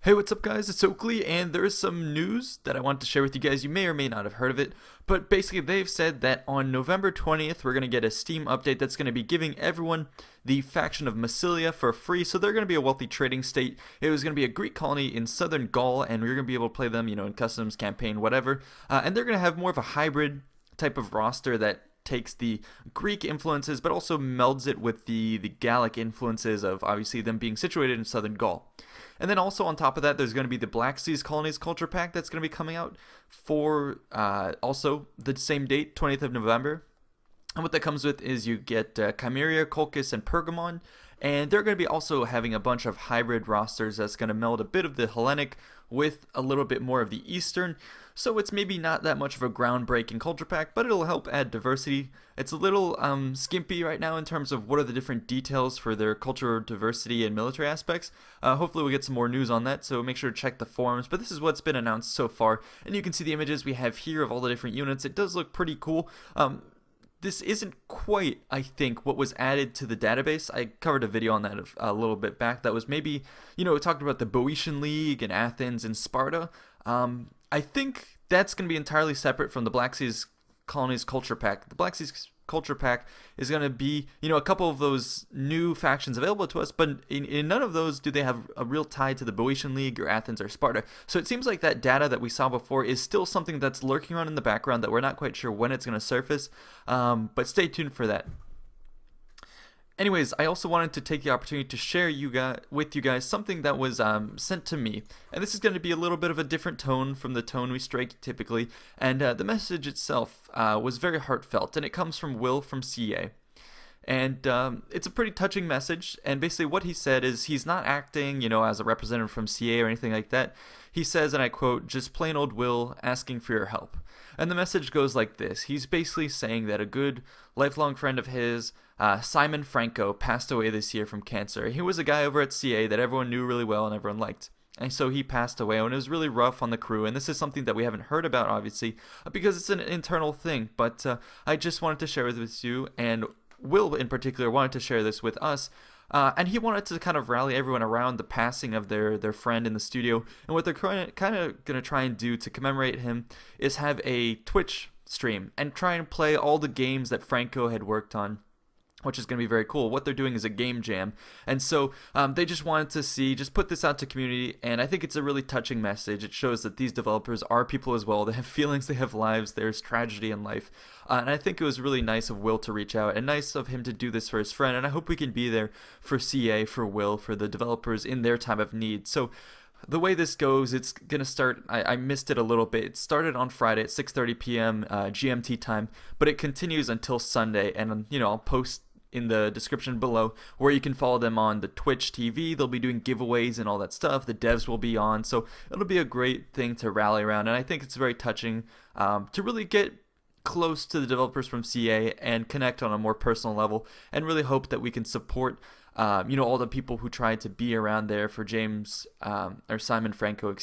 Hey, what's up, guys? It's Oakley, and there is some news that I want to share with you guys. You may or may not have heard of it, but basically, they've said that on November 20th, we're going to get a Steam update that's going to be giving everyone the faction of Massilia for free. So they're going to be a wealthy trading state. It was going to be a Greek colony in southern Gaul, and we're going to be able to play them, in customs, campaign, whatever. And they're going to have more of a hybrid type of roster that takes the Greek influences, but also melds it with the Gallic influences of obviously them being situated in southern Gaul. And then also on top of that, there's going to be the Black Seas Colonies Culture Pack that's going to be coming out for also the same date, 20th of November. And what that comes with is you get Chimeria, Colchis, and Pergamon. And they're going to be also having a bunch of hybrid rosters that's going to meld a bit of the Hellenic with a little bit more of the Eastern. So it's maybe not that much of a groundbreaking culture pack, but it'll help add diversity. It's a little skimpy right now in terms of what are the different details for their cultural diversity and military aspects. Hopefully we'll get some more news on that, so make sure to check the forums. But this is what's been announced so far, and you can see the images we have here of all the different units. It does look pretty cool. This isn't quite, I think, what was added to the database. I covered a video on that a little bit back. That was maybe, it talked about the Boeotian League and Athens and Sparta. I think that's going to be entirely separate from the Black Seas Colonies Culture Pack. The Black Seas Culture Pack is going to be, a couple of those new factions available to us, but in none of those do they have a real tie to the Boeotian League or Athens or Sparta. So it seems like that data that we saw before is still something that's lurking around in the background that we're not quite sure when it's going to surface, but stay tuned for that. Anyways, I also wanted to take the opportunity to share with you guys something that was sent to me. And this is going to be a little bit of a different tone from the tone we strike typically. And the message itself was very heartfelt, and it comes from Will from CA. And it's a pretty touching message, and basically what he said is he's not acting, as a representative from CA or anything like that. He says, and I quote, "Just plain old Will asking for your help." And the message goes like this. He's basically saying that a good lifelong friend of his, Simon Franco, passed away this year from cancer. He was a guy over at CA that everyone knew really well and everyone liked. And so he passed away, and it was really rough on the crew. And this is something that we haven't heard about, obviously, because it's an internal thing. But I just wanted to share this with you, and Will in particular wanted to share this with us. And he wanted to kind of rally everyone around the passing of their friend in the studio. And what they're kind of going to try and do to commemorate him is have a Twitch stream and try and play all the games that Franco had worked on, which is going to be very cool. What they're doing is a game jam. And so they just wanted to just put this out to community, and I think it's a really touching message. It shows that these developers are people as well. They have feelings, they have lives, there's tragedy in life. And I think it was really nice of Will to reach out, and nice of him to do this for his friend, and I hope we can be there for CA, for Will, for the developers in their time of need. So the way this goes, it's going to start, I missed it a little bit. It started on Friday at 6:30 p.m. GMT time, but it continues until Sunday, and I'll post in the description below where you can follow them on the Twitch TV. They'll be doing giveaways and all that stuff. The devs will be on, so it'll be a great thing to rally around, and I think it's very touching to really get close to the developers from CA and connect on a more personal level, and really hope that we can support all the people who tried to be around there for Simon Franco,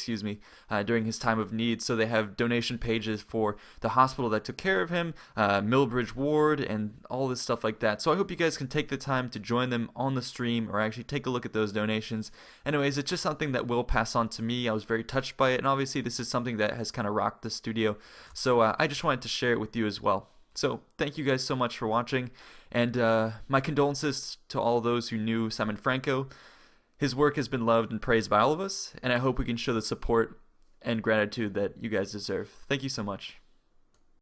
during his time of need. So they have donation pages for the hospital that took care of him, Millbridge Ward, and all this stuff like that. So I hope you guys can take the time to join them on the stream or actually take a look at those donations. Anyways, it's just something that Will pass on to me. I was very touched by it, and obviously this is something that has kind of rocked the studio. So I just wanted to share it with you as well. So thank you guys so much for watching, and my condolences to all those who knew Simon Franco. His work has been loved and praised by all of us, and I hope we can show the support and gratitude that you guys deserve. Thank you so much.